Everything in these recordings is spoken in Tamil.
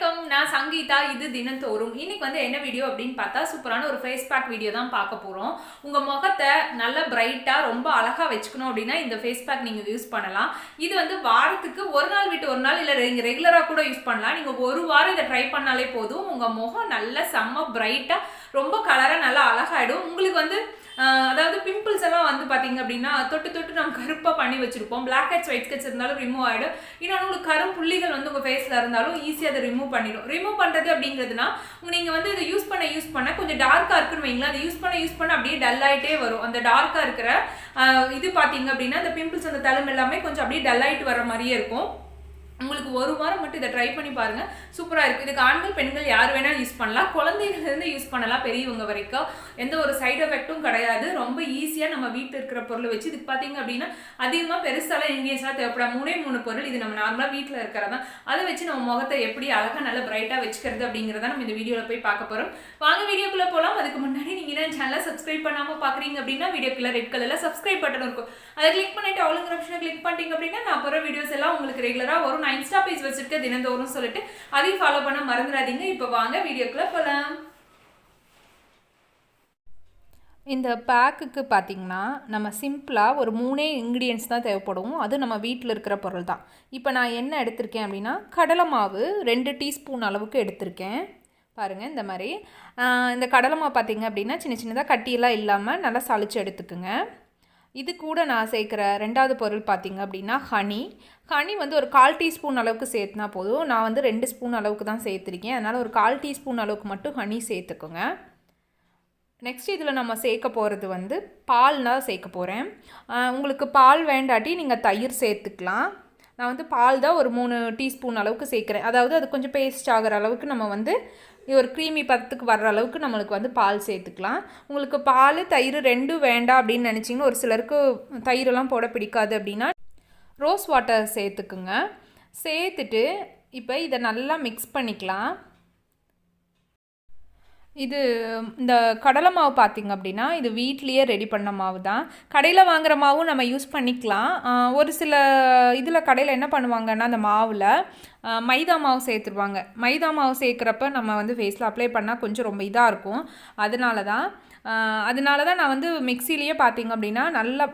வணக்கம், நான் சங்கீதா. இது தினம் தோறும். இன்னைக்கு வந்து என்ன வீடியோ அப்படின்னு பார்த்தா சூப்பரான ஒரு ஃபேஸ் பேக் வீடியோ தான் பார்க்க போகிறோம். உங்கள் முகத்தை நல்லா பிரைட்டாக ரொம்ப அழகாக வச்சுக்கணும் அப்படின்னா இந்த ஃபேஸ் பேக் நீங்கள் யூஸ் பண்ணலாம். இது வந்து வாரத்துக்கு ஒரு நாள் விட்டு ஒரு நாள் இல்லை நீங்கள் ரெகுலராக கூட யூஸ் பண்ணலாம். நீங்கள் ஒரு வாரம் இதை ட்ரை பண்ணாலே போதும். உங்கள் முகம் நல்லா செம்ம பிரைட்டாக ரொம்ப கலராக நல்லா அழகாயிடும். உங்களுக்கு வந்து அதாவது பிம்பிள்ஸ் எல்லாம் வந்து பார்த்தீங்க அப்படின்னா தொட்டு தொட்டு நம்ம கருப்பாக பண்ணி வச்சுருப்போம். பிளாக் ஹெட்ஸ் ஒயிட் ஹெட்ஸ் இருந்தாலும் ரிமூவ் ஆகிடும். இன்னொன்று உங்களுக்கு கரும் புள்ளிகள் வந்து உங்கள் ஃபேஸில் இருந்தாலும் ஈஸியாக அதை ரிமூவ் பண்ணிடும். ரிமூவ் பண்ணுறது அப்படிங்கிறதுனா நீங்கள் வந்து இதை யூஸ் பண்ண கொஞ்சம் டார்க்காக இருக்குன்னு வைங்களா, அதை யூஸ் பண்ண அப்படியே டல் ஆகிட்டே வரும். அந்த டார்க்காக இருக்கிற இது பார்த்தீங்க அப்படின்னா அந்த பிம்பிள்ஸ் அந்த தழும்பு எல்லாமே கொஞ்சம் அப்படியே டல் ஆகிட்டு வர மாதிரியே இருக்கும். உங்களுக்கு ஒரு வாரம் மட்டும் இதை ட்ரை பண்ணி பாருங்கள், சூப்பராக இருக்குது. இதுக்கு ஆண்கள் பெண்கள் யார் வேணாலும் யூஸ் பண்ணலாம், குழந்தைங்கள்லேருந்து யூஸ் பண்ணலாம், பெரியவங்க வரைக்கும் எந்த ஒரு சைடு எஃபெக்ட்டும் கிடையாது. ரொம்ப ஈஸியாக நம்ம வீட்டில் இருக்கிற பொருளை வச்சு இதுக்கு பார்த்தீங்க அப்படின்னா அதிகமாக பெருசாலாம் இன்கிரியன்ஸ்லாம் தேவைப்படாது. 3 பொருள் இது நம்ம நார்மலாக வீட்டில் இருக்கிறதா, அதை வச்சு நம்ம முகத்தை எப்படி அழகாக நல்லா பிரைட்டாக வச்சுக்கிறது அப்படிங்கிறத நம்ம இந்த வீடியோவில் போய் பார்க்க போகிறோம். வாங்க வீடியோக்குள்ளே போகலாம். அதுக்கு முன்னாடி நீங்கள் தான் சேனலை சப்ஸ்கிரைப் பண்ணாமல் பார்க்குறீங்க அப்படின்னா வீடியோக்குள்ளே ரெட் கலரில் சப்ஸ்கிரைப் பட்டன் இருக்கும், அதை கிளிக் பண்ணிட்டு ஆளுங்கிற ஆப்ஷனை கிளிக் பண்ணிட்டீங்க அப்படின்னா நான் போகிற வீடியோஸ் எல்லாம் உங்களுக்கு ரெகுலராக வரும். நான் இன்ஸ்டா பேஜ் வச்சிருக்க தினந்தோறும் சொல்லிட்டு அதையும் ஃபாலோ பண்ண மறந்துடாதீங்க. இப்போ வாங்க வீடியோக்குள்ள போகலாம். இந்த பேக்குக்கு பார்த்தீங்கன்னா நம்ம சிம்பிளாக ஒரு 3 இன்க்ரீடியன்ட்ஸ் தான் தேவைப்படும். அது நம்ம வீட்டில் இருக்கிற பொருள் தான். இப்போ நான் என்ன எடுத்திருக்கேன் அப்படின்னா கடலை மாவு 2 டீஸ்பூன் அளவுக்கு எடுத்திருக்கேன். பாருங்கள், இந்த மாதிரி இந்த கடலை மாவு பார்த்தீங்க அப்படின்னா சின்ன சின்னதாக கட்டியெல்லாம் இல்லாமல் நல்லா சளிச்சு எடுத்துக்குங்க. இது கூட நான் சேர்க்குற 2வது பொருள் பார்த்திங்க அப்படின்னா ஹனி வந்து ஒரு 1/4 டீஸ்பூன் அளவுக்கு சேர்த்துனா போதும். நான் வந்து 2 ஸ்பூன் அளவுக்கு தான் சேர்த்துருக்கேன், அதனால் ஒரு 1/4 டீஸ்பூன் அளவுக்கு மட்டும் ஹனி சேர்த்துக்கோங்க. நெக்ஸ்ட் இதில் நம்ம சேர்க்க போகிறது வந்து பால்னால் சேர்க்க போகிறேன். உங்களுக்கு பால் வேண்டாட்டி நீங்கள் தயிர் சேர்த்துக்கலாம். நான் வந்து பால் தான் ஒரு 3 டீஸ்பூன் அளவுக்கு சேர்க்குறேன். அதாவது அது கொஞ்சம் பேஸ்ட் ஆகிற அளவுக்கு நம்ம வந்து ஒரு க்ரீமி பதத்துக்கு வர்ற அளவுக்கு நம்மளுக்கு வந்து பால் சேர்த்துக்கலாம். உங்களுக்கு பால் தயிர் 2 வேண்டாம் அப்படின்னு நினச்சிங்கன்னா, ஒரு சிலருக்கு தயிரெல்லாம் போட பிடிக்காது அப்படின்னா ரோஸ் வாட்டர் சேர்த்துக்குங்க. சேர்த்துட்டு இப்போ இதை நல்லா மிக்ஸ் பண்ணிக்கலாம். இது இந்த கடலை மாவு பார்த்திங்க அப்படின்னா இது வீட்லேயே ரெடி பண்ண மாவு தான். கடையில் வாங்குகிற மாவும் நம்ம யூஸ் பண்ணிக்கலாம். ஒரு சில இதில் கடையில் என்ன பண்ணுவாங்கன்னா அந்த மாவில் மைதா மாவு சேர்த்துருவாங்க. மைதா மாவு சேர்க்குறப்ப நம்ம வந்து ஃபேஸில் அப்ளை பண்ணால் கொஞ்சம் ரொம்ப இதாக இருக்கும். அதனால தான் நான் வந்து மிக்சிலேயே பார்த்திங்க அப்படின்னா நல்லா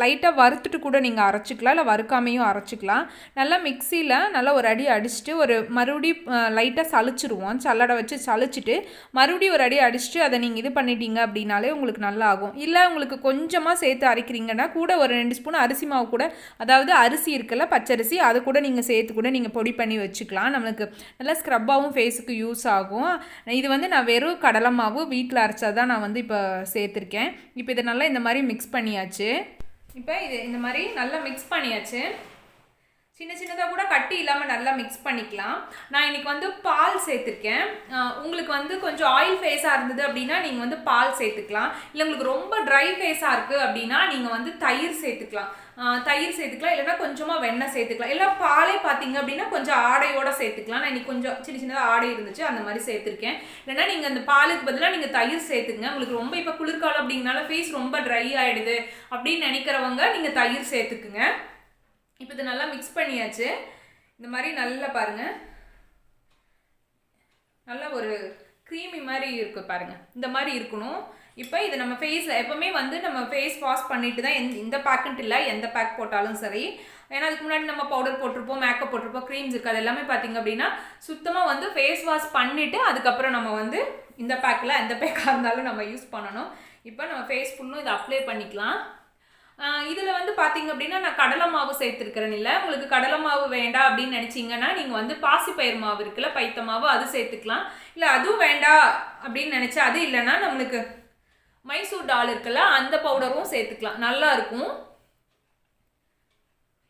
லைட்டாக வறுத்துட்டு கூட நீங்கள் அரைச்சிக்கலாம், இல்லை வறுக்காமையும் அரைச்சிக்கலாம். நல்லா மிக்சியில் நல்லா ஒரு அடி அடிச்சுட்டு ஒரு மறுபடியும் லைட்டாக சளிச்சிருவோம். சல்லடை வச்சு சளிச்சிட்டு மறுபடியும் ஒரு அடி அடிச்சுட்டு அதை நீங்கள் இது பண்ணிட்டீங்க அப்படின்னாலே உங்களுக்கு நல்லா ஆகும். இல்லை உங்களுக்கு கொஞ்சமாக சேர்த்து அரைக்கிறீங்கன்னா கூட ஒரு 2 ஸ்பூன் அரிசி மாவு கூட, அதாவது அரிசி இருக்குல்ல பச்சரிசி, அதை கூட நீங்கள் சேர்த்து கூட நீங்கள் பொடி பண்ணி வச்சுக்கலாம். நம்மளுக்கு நல்லா ஸ்க்ரப்பாகவும் ஃபேஸுக்கு யூஸ் ஆகும். இது வந்து நான் வெறும் கடலை மாவு வீட்டில் அரைச்சா தான் நான் வந்து இப்போ சேர்த்துருக்கேன். இப்போ இதை நல்லா இந்த மாதிரி மிக்ஸ் பண்ணியாச்சு. இப்போ இது இந்த மாதிரி நல்லா மிக்ஸ் பண்ணியாச்சு. சின்ன சின்னதாக கூட கட்டி இல்லாமல் நல்லா மிக்ஸ் பண்ணிக்கலாம். நான் இன்றைக்கி வந்து பால் சேர்த்துருக்கேன். உங்களுக்கு வந்து கொஞ்சம் ஆயில் ஃபேஸாக இருந்தது அப்படின்னா நீங்கள் வந்து பால் சேர்த்துக்கலாம். இல்லை உங்களுக்கு ரொம்ப ட்ரை ஃபேஸாக இருக்குது அப்படின்னா நீங்கள் வந்து தயிர் சேர்த்துக்கலாம், இல்லைன்னா கொஞ்சமாக வெண்ணெய் சேர்த்துக்கலாம். இல்லை பாலே பார்த்தீங்க அப்படின்னா கொஞ்சம் ஆடையோடு சேர்த்துக்கலாம். நான் இன்றைக்கி கொஞ்சம் சின்ன சின்னதாக ஆடை இருந்துச்சு, அந்த மாதிரி சேர்த்துருக்கேன். இல்லைன்னா நீங்கள் அந்த பாலுக்கு பதிலாக நீங்கள் தயிர் சேர்த்துங்க. உங்களுக்கு ரொம்ப இப்போ குளிர்காலம் அப்படிங்கனால ஃபேஸ் ரொம்ப ட்ரை ஆகிடுது அப்படின்னு நினைக்கிறவங்க நீங்கள் தயிர் சேர்த்துக்குங்க. இப்போ இதை நல்லா மிக்ஸ் பண்ணியாச்சு. இந்த மாதிரி நல்லா பாருங்கள், நல்லா ஒரு க்ரீமி மாதிரி இருக்குது பாருங்கள், இந்த மாதிரி இருக்கணும். இப்போ இது நம்ம ஃபேஸில் எப்போவுமே வந்து நம்ம ஃபேஸ் வாஷ் பண்ணிட்டு தான் இந்த பேக்குன்ட்டு இல்லை, எந்த பேக் போட்டாலும் சரி. ஏன்னா அதுக்கு முன்னாடி நம்ம பவுடர் போட்டிருப்போம், மேக்கப் போட்டிருப்போம், க்ரீம்ஸ் இருக்குது, அது எல்லாமே பார்த்திங்க அப்படின்னா சுத்தமாக வந்து ஃபேஸ் வாஷ் பண்ணிவிட்டு அதுக்கப்புறம் நம்ம வந்து இந்த பேக்கில் எந்த பேக்காக இருந்தாலும் நம்ம யூஸ் பண்ணணும். இப்போ நம்ம ஃபேஸ் ஃபுல்லும் இதை அப்ளை பண்ணிக்கலாம். இதில் வந்து பார்த்திங்க அப்படின்னா நான் கடலை மாவு சேர்த்துருக்கிறேன். இல்லை உங்களுக்கு கடலை மாவு வேண்டாம் அப்படின்னு நினச்சிங்கன்னா நீங்கள் வந்து பாசிப்பயிர் மாவு இருக்குல்ல, பைத்த மாவு, அது சேர்த்துக்கலாம். இல்லை அதுவும் வேண்டாம் அப்படின்னு நினச்சா அது இல்லைன்னா நம்மளுக்கு மைசூர் டால் இருக்குல்ல, அந்த பவுடரும் சேர்த்துக்கலாம், நல்லா இருக்கும்.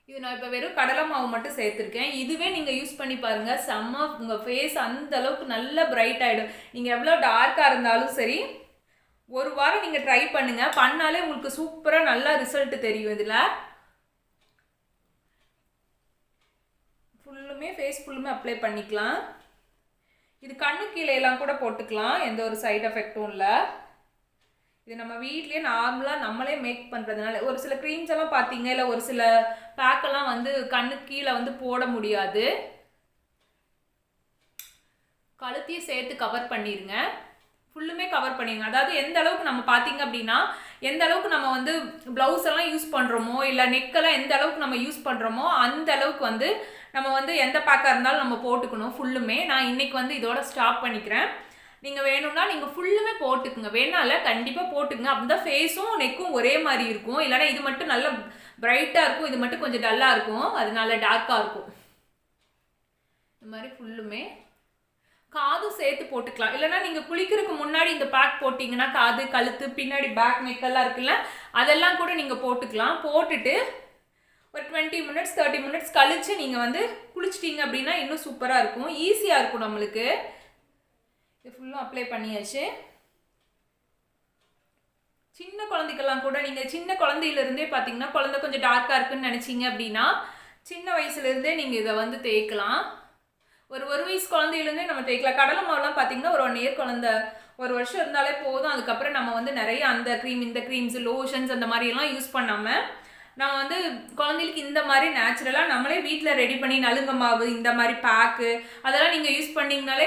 இது நான் இப்போ வெறும் கடலை மாவு மட்டும் சேர்த்துருக்கேன். இதுவே நீங்கள் யூஸ் பண்ணி பாருங்கள், செம்ம உங்கள் ஃபேஸ் அந்த அளவுக்கு நல்லா பிரைட் ஆகிடும். நீங்கள் எவ்வளோ டார்க்காக இருந்தாலும் சரி ஒரு வாரம் நீங்கள் ட்ரை பண்ணுங்கள், பண்ணாலே உங்களுக்கு சூப்பராக நல்லா ரிசல்ட் தெரியும். இதில் ஃபேஸ் ஃபுல்லுமே அப்ளை பண்ணிக்கலாம். இது கண்ணு கீழே எல்லாம் கூட போட்டுக்கலாம், எந்த ஒரு சைடு எஃபெக்டும் இல்லை. இது நம்ம வீட்லேயே நார்மலாக நம்மளே மேக் பண்ணுறதுனால ஒரு சில க்ரீம்ஸ் எல்லாம் பார்த்தீங்க, இல்லை ஒரு சில பேக்கெல்லாம் வந்து கண்ணு கீழே வந்து போட முடியாது. கழுத்தையும் சேர்த்து கவர் பண்ணிடுங்க. ஃபுல்லுமே கவர் பண்ணிடுங்க. அதாவது எந்த அளவுக்கு நம்ம பார்த்தீங்க அப்படின்னா எந்த அளவுக்கு நம்ம வந்து ப்ளவுஸ் எல்லாம் யூஸ் பண்ணுறோமோ இல்லை நெக்கெல்லாம் எந்த அளவுக்கு நம்ம யூஸ் பண்ணுறோமோ அந்த அளவுக்கு வந்து நம்ம வந்து எந்த பேக்காக இருந்தாலும் நம்ம போட்டுக்கணும் ஃபுல்லுமே. நான் இன்றைக்கி வந்து இதோட ஸ்டாப் பண்ணிக்கிறேன். நீங்கள் வேணும்னா நீங்கள் ஃபுல்லுமே போட்டுக்குங்க, வேணால கண்டிப்பாக போட்டுக்குங்க. அப்படி தான் ஃபேஸும் நெக்கும் ஒரே மாதிரி இருக்கும். இல்லைனா இது மட்டும் நல்லா பிரைட்டாக இருக்கும், இது மட்டும் கொஞ்சம் டல்லாக இருக்கும், அதனால டார்க்காக இருக்கும். இந்த மாதிரி ஃபுல்லுமே காதும் சேர்த்து போட்டுக்கலாம். இல்லைனா நீங்கள் குளிக்கிறதுக்கு முன்னாடி இந்த பேக் போட்டிங்கன்னா காது கழுத்து பின்னாடி பேக் நெக்கெல்லாம் இருக்குல்ல அதெல்லாம் கூட நீங்கள் போட்டுக்கலாம். போட்டுட்டு ஒரு 20 மினிட்ஸ் 30 மினிட்ஸ் கழித்து நீங்கள் வந்து குளிச்சிட்டிங்க அப்படின்னா இன்னும் சூப்பராக இருக்கும், ஈஸியாக இருக்கும் நம்மளுக்கு. இது ஃபுல்லும் அப்ளை பண்ணியாச்சு. சின்ன குழந்தைக்கெல்லாம் கூட நீங்கள் சின்ன குழந்தையிலேருந்தே பார்த்தீங்கன்னா குழந்தை கொஞ்சம் டார்க்காக இருக்குன்னு நினச்சிங்க அப்படின்னா சின்ன வயசுலேருந்தே நீங்கள் இதை வந்து தேய்க்கலாம். ஒரு வயசு குழந்தையிலேருந்தே நம்ம தேய்க்கலாம். கடலை மாவுலாம் பார்த்தீங்கன்னா ஒரு 1 இயர் குழந்தை 1 வருஷம் இருந்தாலே போதும். அதுக்கப்புறம் நம்ம வந்து நிறைய அந்த க்ரீம் இந்த க்ரீம்ஸ் லோஷன்ஸ் அந்த மாதிரியெல்லாம் யூஸ் பண்ணாமல் நம்ம வந்து குழந்தைகளுக்கு இந்த மாதிரி நேச்சுரலாக நம்மளே வீட்டில் ரெடி பண்ணி நலுங்க மாவு இந்த மாதிரி பேக்கு அதெல்லாம் நீங்கள் யூஸ் பண்ணிங்கனாலே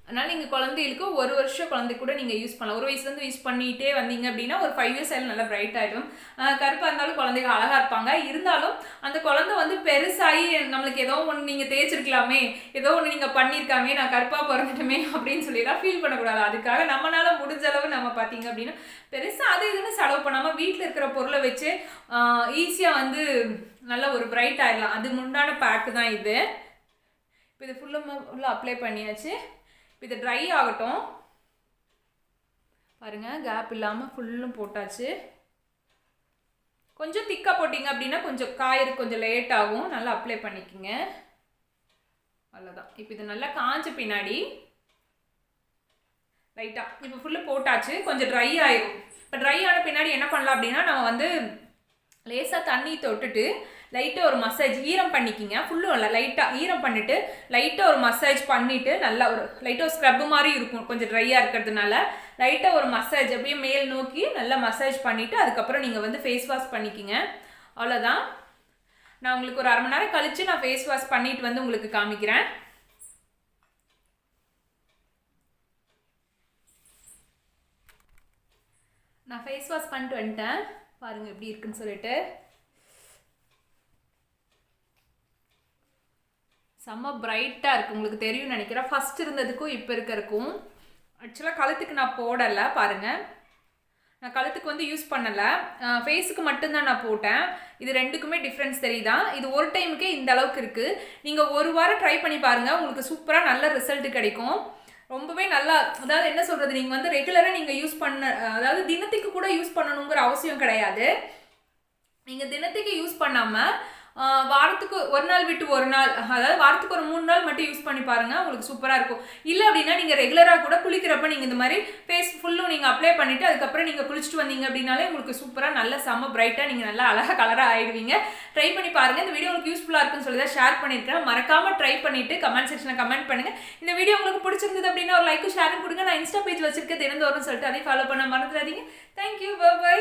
அதனால் நீங்கள் குழந்தைகளுக்கு 1 வருஷம் குழந்தை கூட நீங்கள் யூஸ் பண்ணலாம். 1 வயசுலேருந்து யூஸ் பண்ணிகிட்டே வந்தீங்க அப்படின்னா ஒரு 5 இயர்ஸ் ஆகிடும் நல்லா பிரைட் ஆகிடும். கருப்பாக இருந்தாலும் குழந்தைங்க அழகாக இருப்பாங்க. இருந்தாலும் அந்த குழந்தை வந்து பெருசாகி நம்மளுக்கு ஏதோ ஒன்று நீங்கள் தேய்ச்சிருக்கலாமே, ஏதோ ஒன்று நீங்கள் பண்ணியிருக்காமே, நான் கருப்பாக பிறந்துட்டுமே அப்படின்னு சொல்லிலாம் ஃபீல் பண்ணக்கூடாது. அதுக்காக நம்மளால் முடிஞ்ச அளவு நம்ம பார்த்தீங்க அப்படின்னா பெருசாக அது இதுன்னு செலவு பண்ணாமல் வீட்டில் இருக்கிற பொருளை வச்சு ஈஸியாக வந்து நல்லா ஒரு பிரைட் ஆகிடலாம். அது முன்னாடி பேக்கு தான் இது. இப்போ இது ஃபுல்லாக அப்ளை பண்ணியாச்சு. இது ட்ரை ஆகட்டும். பாருங்கள் கேப் இல்லாமல் ஃபுல்லும் போட்டாச்சு. கொஞ்சம் திக்காக போட்டிங்க அப்படின்னா கொஞ்சம் காயருக்கு கொஞ்சம் லேட் ஆகும். நல்லா அப்ளை பண்ணிக்கோங்க. அவ்வளோதான். இப்போ இது நல்லா காஞ்ச பின்னாடி லைட்டாக இப்போ ஃபுல்லு போட்டாச்சு. கொஞ்சம் ட்ரை ஆயிடும். இப்போ ட்ரை ஆன பின்னாடி என்ன பண்ணலாம் அப்படின்னா நம்ம வந்து லேசாக தண்ணி தொட்டுட்டு லைட்டாக ஒரு மசாஜ் ஈரம் பண்ணிக்கிங்க. ஃபுல்லும் இல்லை லைட்டாக ஈரம் பண்ணிவிட்டு லைட்டாக ஒரு மசாஜ் பண்ணிவிட்டு நல்லா ஒரு லைட்டாக ஒரு ஸ்க்ரப்பு மாதிரி இருக்கும் கொஞ்சம் ட்ரையாக இருக்கிறதுனால லைட்டாக ஒரு மசாஜ் அப்படியே மேல் நோக்கி நல்லா மசாஜ் பண்ணிவிட்டு அதுக்கப்புறம் நீங்கள் வந்து ஃபேஸ் வாஷ் பண்ணிக்கிங்க. அவ்வளோதான். நான் உங்களுக்கு ஒரு 1/2 மணி நேரம் கழித்து நான் ஃபேஸ் வாஷ் பண்ணிவிட்டு வந்து உங்களுக்கு காமிக்கிறேன். நான் ஃபேஸ் வாஷ் பண்ணிட்டு வந்துட்டேன். பாருங்கள் எப்படி இருக்குன்னு சொல்லிட்டு. செம்ம பிரைட்டாக இருக்குது. உங்களுக்கு தெரியும்னு நினைக்கிறேன். ஃபஸ்ட் இருந்ததுக்கும் இப்போ இருக்கிறதுக்கும். ஆக்சுவலாக கழுத்துக்கு நான் போடலை பாருங்கள். நான் கழுத்துக்கு வந்து யூஸ் பண்ணலை, ஃபேஸுக்கு மட்டும்தான் நான் போட்டேன். இது ரெண்டுக்குமே டிஃப்ரென்ஸ் தெரியுதா? இது ஒரு டைமுக்கே இந்த அளவுக்கு இருக்குது. நீங்கள் 1 வாரம் ட்ரை பண்ணி பாருங்கள், உங்களுக்கு சூப்பராக நல்ல ரிசல்ட் கிடைக்கும். ரொம்பவே நல்லா, அதாவது என்ன சொல்கிறது, நீங்கள் வந்து ரெகுலராக நீங்கள் யூஸ் பண்ண, அதாவது தினத்துக்கு கூட யூஸ் பண்ணணுங்கிற அவசியம் கிடையாது. நீங்கள் தினத்துக்கு யூஸ் பண்ணாமல் வாரத்துக்கு 1 நாள் விட்டு 1 நாள், அதாவது வாரத்துக்கு ஒரு 3 நாள் மட்டும் யூஸ் பண்ணி பாருங்கள், உங்களுக்கு சூப்பராக இருக்கும். இல்லை அப்படின்னா நீங்கள் ரெகுலராக கூட குளிக்கிறப்ப நீங்கள் இந்த மாதிரி ஃபேஸ் ஃபுல்லும் நீங்கள் அப்ளை பண்ணிவிட்டு அதுக்கப்புறம் நீங்கள் குளிச்சுட்டு வந்தீங்க அப்படின்னாலே உங்களுக்கு சூப்பராக நல்ல செம்ம பிரைட்டாக நீங்கள் நல்லா அழகாக கலராக ஆகிடுவீங்க. ட்ரை பண்ணி பாருங்கள். இந்த வீடியோ உங்களுக்கு யூஸ்ஃபுல்லாக இருக்குன்னு சொல்லி தான் ஷேர் பண்ணியிருக்கேன். மறக்காமல் ட்ரை பண்ணிவிட்டு கமெண்ட் செக்ஷனில் கமெண்ட் பண்ணுங்கள். இந்த வீடியோ உங்களுக்கு பிடிச்சிருந்தது அப்படின்னா ஒரு லைக்கும் ஷேரும் கொடுங்க. நான் இன்ஸ்டா பேஜ் வச்சிருக்கேன் தினந்தோறும் சொல்லிட்டு அதையும் ஃபாலோ பண்ண மறந்துடாதீங்க. Thank you, by.